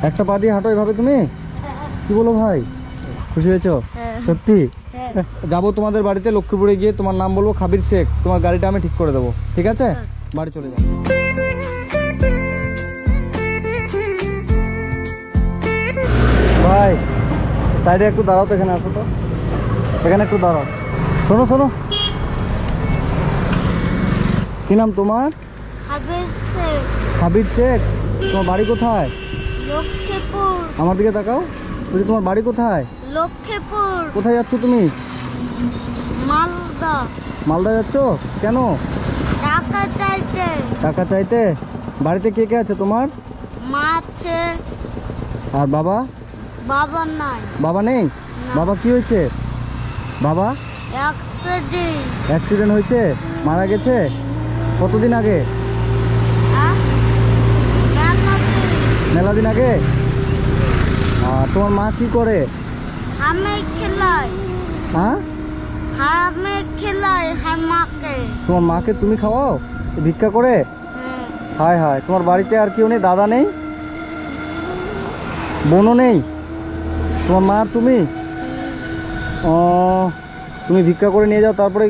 একটা পা দিয়ে হাঁটো এভাবে তুমি? কি বলো ভাই, খুশি হয়েছো? সত্যি? যাবো তোমাদের বাড়িতে, লক্ষ্মীপুরে গিয়ে তোমার নাম বলবো খাবির শেখ, তোমার গাড়িটা আমি ঠিক করে দেবো, ঠিক আছে? বাড়ি চলে যাবো। ভাই সাইডে একটু দাঁড়াও তো, এখানে আসো তো, এখানে একটু দাঁড়াও। শোনো শোনো, কি নাম তোমার? খাবির শেখ। তোমার বাড়ি কোথায়? লক্ষ্মীপুর। আমার দিকে তাকাও, বলছি তোমার বাড়ি কোথায়? লক্ষ্মীপুর। কোথায় যাচ্ছ তুমি? মালদা। মালদা যাচ্ছ কেন? টাকা চাইতে। টাকা চাইতে? বাড়িতে কে কে আছে তোমার? মা আছে। আর বাবা? বাবা নাই। বাবা নেই? বাবা কি হয়েছে? বাবা অ্যাক্সিডেন্ট। অ্যাক্সিডেন্ট হয়েছে, মারা গেছে? কতদিন আগে? মেলা দিন আগে। আর তোমার মা কি করে? আমি খেলাই। হ্যাঁ, আমি খেলাই মাকে। তোমার মাকে তুমি খাওয়াও ভিক্ষা করে? হ্যাঁ। হায় হায়, তোমার বাড়িতে আর কেউ নেই? দাদা নেই, বোনও নেই, তোমার মা আর তুমি? ও, তুমি ভিক্ষা করে নিয়ে যাও, তারপরে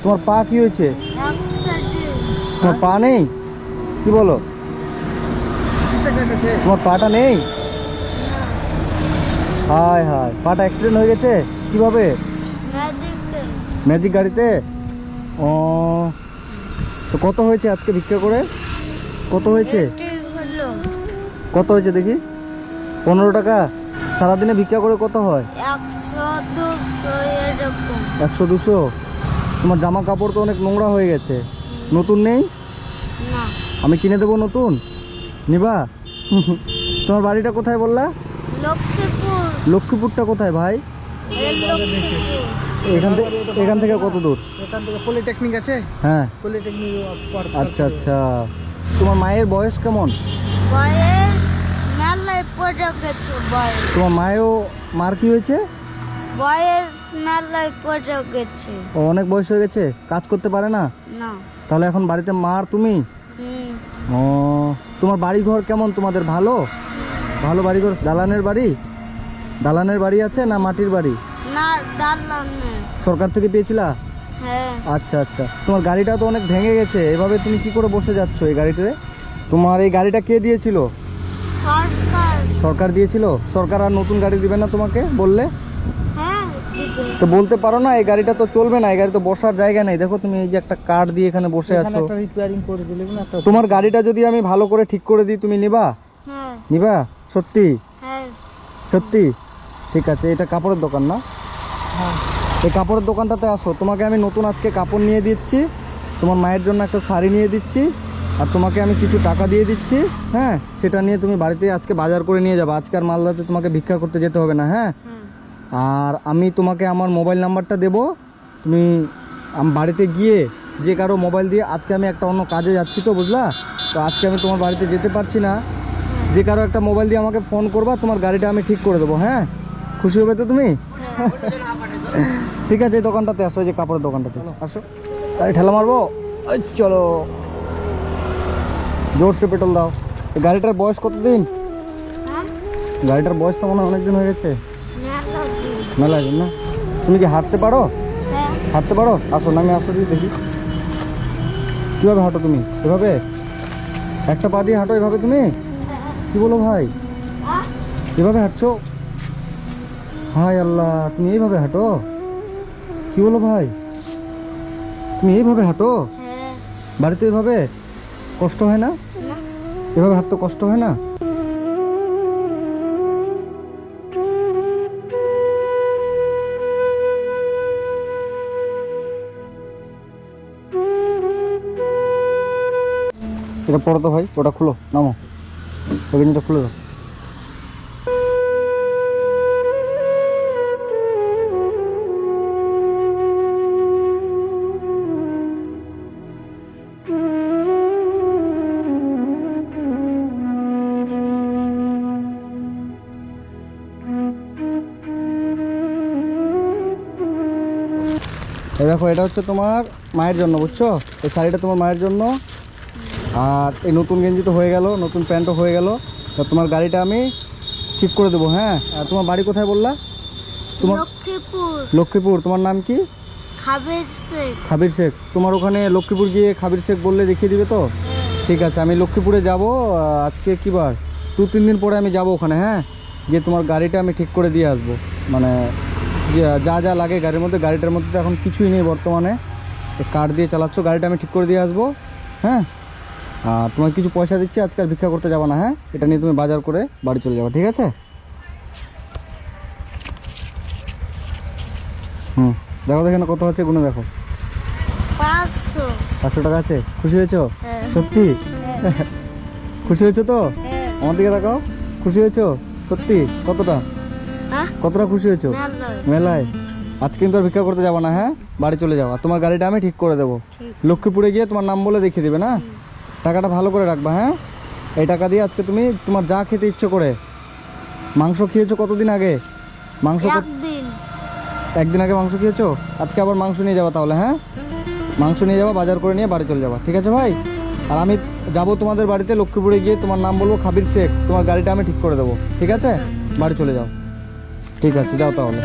তোমার পা কি হয়েছে? অ্যাক্সিডেন্ট। তোমার পা নেই? কি বলো, তোমার পাটা নেই? হায় হায়, পাটা অ্যাক্সিডেন্ট হয়ে গেছে কিভাবে? ম্যাজিকে। ম্যাজিক গাড়িতে? ও, তো কত হয়েছে আজকে ভিক্ষা করে? কত হয়েছে? এটি হলো কত হয়েছে দেখি? 15 টাকা? সারাদিনে ভিক্ষা করে কত হয়? 100 200 এরকম। 100 200? তোমার জামা কাপড় তো অনেক নোংরা হয়ে গেছে, নতুন নেই? না। আমি কিনে দেবো নতুন, নিবা? তোমার বাড়িটা কোথায় বললা? লক্ষ্মীপুর। লক্ষ্মীপুরটা কোথায় ভাই? এই লক্ষ্মীপুর। এখান থেকে কত দূর? এখান থেকে পলিটেকনিক আছে, হ্যাঁ, পলিটেকনিক আচ্ছা আচ্ছা। তোমার মায়ের বয়স কেমন? বয়স মেলায় পড়ে গেছে বয়স। তোমার মার কি হয়েছে? বয়স মেলায় পড়ে গেছে। ও, অনেক বয়স হয়ে গেছে, কাজ করতে পারে না? না। তাহলে এখন বাড়িতে মা আর তুমি? হুম। ও, তোমার বাড়ি ঘর কেমন তোমাদের? ভালো? ভালো বাড়ি ঘর? দালানের বাড়ি? দালানের বাড়ি আছে না মাটির বাড়ি? না, দালানে। সরকার থেকে পেয়েছিলা? হ্যাঁ। আচ্ছা আচ্ছা। তোমার গাড়িটা তো অনেক ভেঙে গেছে, এভাবে তুমি কি করে বসে যাচ্ছ এই গাড়িতে? তোমার এই গাড়িটা কে দিয়েছিল? সরকার। সরকার দিয়েছিল? সরকার আর নতুন গাড়ি দিবে না তোমাকে বললে? হ্যাঁ দিবে। তো বলতে পারো না, এই গাড়িটা তো চলবে না, এই গাড়ি তো বসার জায়গা নেই। দেখো তুমি এই যে একটা কাঠ দিয়ে এখানে বসে এখানে আছো। একটা রিপেয়ারিং করে দিলে না তো। তোমার গাড়িটা যদি আমি ভালো করে ঠিক করে দিই, তুমি নিবা? হ্যাঁ। নিবা সত্যি? হ্যাঁ। সত্যি? ঠিক আছে, এটা কাপড়ের দোকান না? হ্যাঁ। এই কাপড়ের দোকানটাতে আসো, তোমাকে আমি নতুন আজকে কাপড় নিয়ে দিচ্ছি, তোমার মায়ের জন্য একটা শাড়ি নিয়ে দিচ্ছি, আর তোমাকে আমি কিছু টাকা দিয়ে দিচ্ছি। হ্যাঁ, সেটা নিয়ে তুমি বাড়িতে আজকে বাজার করে নিয়ে যাবে। আজকে আর মালদাতে তোমাকে ভিক্ষা করতে যেতে হবে না। হ্যাঁ, আর আমি তোমাকে আমার মোবাইল নাম্বারটা দেবো, তুমি বাড়িতে গিয়ে যে কারো মোবাইল দিয়ে, আজকে আমি একটা অন্য কাজে যাচ্ছি তো বুঝলা, তো আজকে আমি তোমার বাড়িতে যেতে পারছি না, যে কারো একটা মোবাইল দিয়ে আমাকে ফোন করবা, তোমার গাড়িটা আমি ঠিক করে দেবো। হ্যাঁ, খুশি হবে তো তুমি? ঠিক আছে, এই দোকানটাতে আসো, এই যে কাপড়ের দোকানটাতে আসো। গাড়ি ঠেলা মারবো? এই চলো, জোরসে পেট্রোল দাও। এই গাড়িটার বয়স কতদিন? হ্যাঁ। গাড়িটার বয়স তো মনে হয় অনেকদিন হয়ে গেছে। মেলা দিন। মেলা দিন না? তুমি কি হাঁটতে পারো? হ্যাঁ। হাঁটতে পারো? আসো, নামে আসো দিদি দেখি। কীভাবে হাঁটো তুমি? এভাবে একটা পা দিয়ে হাঁটো এভাবে তুমি? কি বলো ভাই, হ্যাঁ। এভাবে হাঁটছো? হায় আল্লাহ, তুমি এইভাবে হাঁটো? কি বলো ভাই, তুমি এইভাবে হাঁটো হ্যাঁ। বাড়িতে? এভাবে কষ্ট হয় না? না। এভাবে হাঁটতে কষ্ট হয় না? এটা পড়ো তো ভাই, ওটা খুলো, নামো, ওই গেঞ্জিটা খুলে দাও। এই দেখো, এটা হচ্ছে তোমার মায়ের জন্য, বুঝছো? এই শাড়িটা তোমার মায়ের জন্য, আর এই নতুন গেঞ্জি তো হয়ে গেল, নতুন প্যান্টও হয়ে গেল, তা তোমার গাড়িটা আমি ঠিক করে দেবো। হ্যাঁ, আর তোমার বাড়ি কোথায় বললা? তোমার লক্ষ্মীপুর লক্ষ্মীপুর। তোমার নাম কি? খাবের শেখ। খাবির শেখ। তোমার ওখানে লক্ষ্মীপুর গিয়ে খাবির শেখ বললে দেখিয়ে দিবে তো? ঠিক আছে, আমি লক্ষ্মীপুরে যাব আজকে কি বার, 2-3 দিন পরে আমি যাব ওখানে। হ্যাঁ, গিয়ে তোমার গাড়িটা আমি ঠিক করে দিয়ে আসবো। মানে যা যা লাগে গাড়ির মধ্যে, গাড়িটার মধ্যে তো এখন কিছুই নেই বর্তমানে, কার্ড দিয়ে চালাচ্ছ, গাড়িটা আমি ঠিক করে দিয়ে আসবো। হ্যাঁ, আর তোমার কিছু পয়সা দিচ্ছি, আজকাল ভিক্ষা করতে যাবো না। হ্যাঁ, এটা নিয়ে তুমি বাজার করে বাড়ি চলে যাবো, ঠিক আছে? দেখো দেখে না কত আছে, গুনে দেখো। 500। 500 টাকা আছে। খুশি হয়েছো? হ্যাঁ। সত্যি? খুশি হয়েছো তো? হ্যাঁ। আমার দিকে তাকাও। খুশি হয়েছো সত্যি? কতটা হ্যাঁ? কতটা খুশি হয়েছো? মেলায়। মেলায়? আজ কিন্তু আর ভিক্ষা করতে যাবো না। হ্যাঁ, বাড়ি চলে যাও, আর তোমার গাড়িটা আমি ঠিক করে দেবো। লক্ষ্মীপুরে গিয়ে তোমার নাম বলে দেখিয়ে দিবে না? টাকাটা ভালো করে রাখবা। হ্যাঁ, এই টাকা দিয়ে আজকে তুমি তোমার যা খেতে ইচ্ছে করে। মাংস খেয়েছো কতদিন আগে? মাংস একদিন। একদিন আগে মাংস খেয়েছো, আজকে আবার মাংস নিয়ে যাবা তাহলে। হ্যাঁ, মাংস নিয়ে যাবা, বাজার করে নিয়ে বাড়ি চলে যাবা, ঠিক আছে ভাই? আর আমি যাব তোমাদের বাড়িতে, লক্ষ্মীপুরে গিয়ে তোমার নাম বলবো খাবির শেখ, তোমার গাড়িটা আমি ঠিক করে দেবো, ঠিক আছে? বাড়ি চলে যাও। ঠিক আছে, যাও তাহলে।